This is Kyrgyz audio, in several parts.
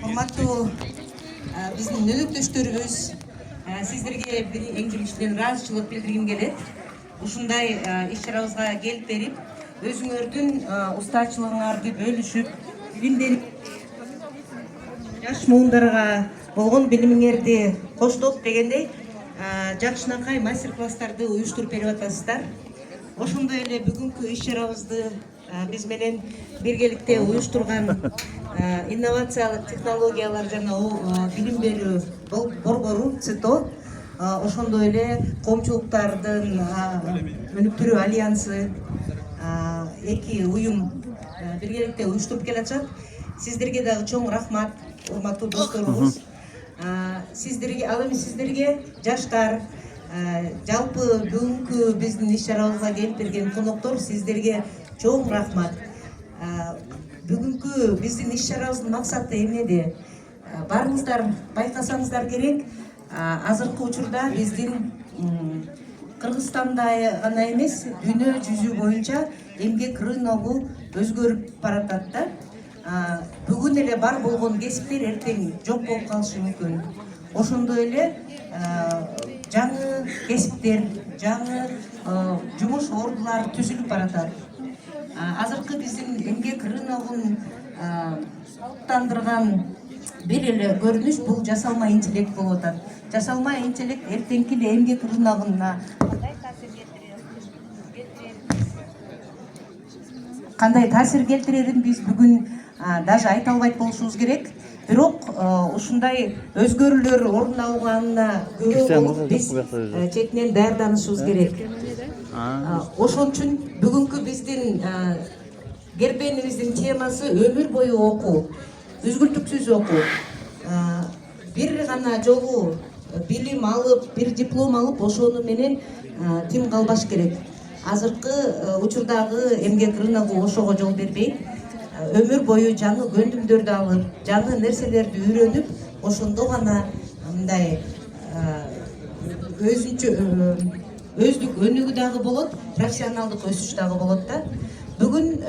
урматтуу биздин өнөктөштөрүбүз, сиздерге бир эңгимиштен ыраазычылык билдиргим келет. Ушундай иш-чарабызга келип берип, өзүңөрдүн устачылыгыңарды бөлүшүп, билимденип, жаш муундарга болгон билимиңерди коштоп дегендей, жакшынакай мастер-класстарды уюштуруп берип атасыздар. Ошондой эле бүгүнкү иш-чарабызды биз менен биргеликте уюштурган инновациялык технологиялар жана билим берүү борбору ЦИТО, ошондой эле коомчулуктардын өнүктүрүү альянсы эки уюм биргеликте уюштуруп келатышат. Сиздерге дагы чоң рахмат, урматтуу досторубуз. Ал эми сиздерге жаштар, жалпы бүгүнкү биздин иш-чарабызга келип берген коноктор, сиздерге чоң рахмат. Бүгүнкү биздин иш-чарабыздын максаты эмнеде? Барыңыздар байкасаңыздар керек, азыркы учурда биздин Кыргызстанда гана эмес, дүйнө жүзү боюнча эмгек рыногу өзгөрүп баратат да. Бүгүн эле бар болгон кесиптер эртең жок болуп калышы мүмкүн. Ошондой эле жаңы кесиптер, жаңы жумуш ордулары түзүлүп баратат. Азыркы биздин эмгек рыногун салыктандырган бир эле көрүнүш бул жасалма интеллект болуп атат. Жасалма интеллект эртеңки эле эмгек рыногуна кандай таасир келтирерин биз бүгүн даже айта албайт болушубуз керек. Бирок ушундай өзгөрүүлөр орун алганына күбө болуп биз четинен даярданышыбыз керек. Ошон үчүн бүгүнкү биздин кербенибиздин темасы өмүр бою окуу, үзгүлтүксүз окуу. Бир гана жолу билим алып, бир диплом алып, ошону менен тим калбаш керек. Азыркы учурдагы эмгек рыногу ошого жол бербейт. Өмүр бою жаңы көндүмдөрдү алып, жаңы нерселерди үйрөнүп, ошондо гана мындай өздүк өнүгүү дагы болот, профессионалдык өсүш дагы болот да. Бүгүн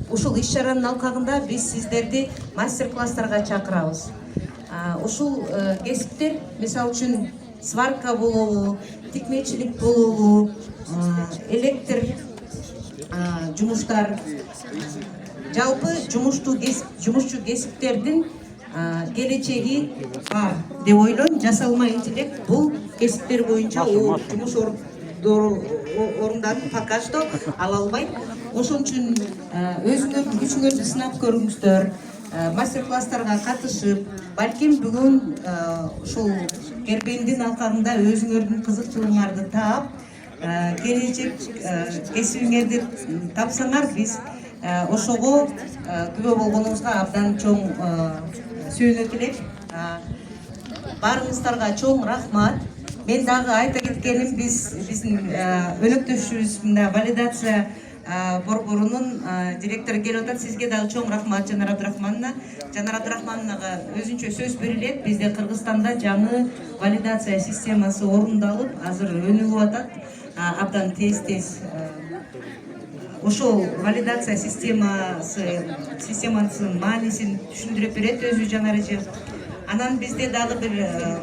ушул иш-чаранын алкагында биз сиздерди мастер-класстарга чакырабыз. Ушул кесиптер, мисалы үчүн, сварка болобу, тикмечилик болобу, электр жумуштар, жалпы жумушчу кесиптердин келечеги бар деп ойлойм. Жасалма интеллект бул кесиптер боюнча жумуш орундарын пока что ала албайт. Ошон үчүн өзүңөрдүн күчүңөрдү сынап көрүңүздөр, мастер-класстарга катышып, балким бүгүн ушул кербендин алкагында өзүңөрдүн кызыкчылыгыңарды таап, келечек кесибиңерди тапсаңар, биз ошого күбө болгонубузга абдан чоң сүйүнөт элек. Барыңыздарга чоң рахмат. Мен дагы айта кеткеним, биздин өнөктөшүбүз валидация борборунун директору келип атат. Сизге дагы чоң рахмат, Жанар Абдрахмановна. Жанар Абдрахмановнага өзүнчө сөз берилет. Бизде Кыргызстанда жаңы валидация системасы орундалып, азыр өнүгүп атат. Абдан тез ошол валидация системасынын маанисин түшүндүрүп берет өзү Жанар эже. Анан бизде дагы бир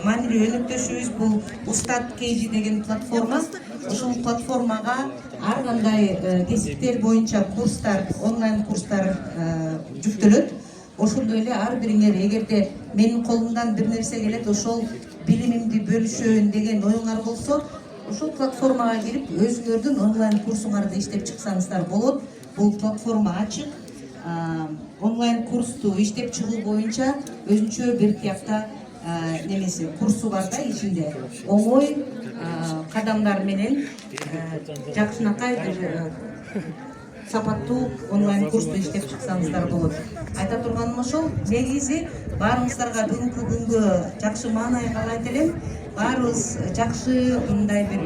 маанилүү өнөктөшүбүз бул Устат KG деген платформа. Ошол платформага ар кандай кесиптер боюнча курстар, онлайн курстар жүктөлөт. Ошондой эле ар бириңер, эгерде менин колумдан бир нерсе келет, ошол билимимди бөлүшөйүн деген оюңар болсо, ошол платформага кирип өзүңөрдүн онлайн курсуңарды иштеп чыксаңыздар болот. Бул платформа ачык. Онлайн курсту иштеп чыгуу боюнча өзүнчө бир тияпта немеси курсу бар да ичинде. Оңой кадамдар менен жакшынакай бир сапаттуу онлайн курсту иштеп чыксаңыздар болот. Айта турганым ошол, негизи баарыңыздарга бүгүнкү күнгө жакшы маанай каалайт элем. Баарыбыз жакшы мындай бир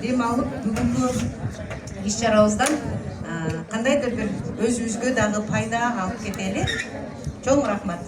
дем алып, бүгүнкү иш-чарабыздан кандайдыр бир өзүбүзгө дагы пайда алып кетели. Чоң рахмат.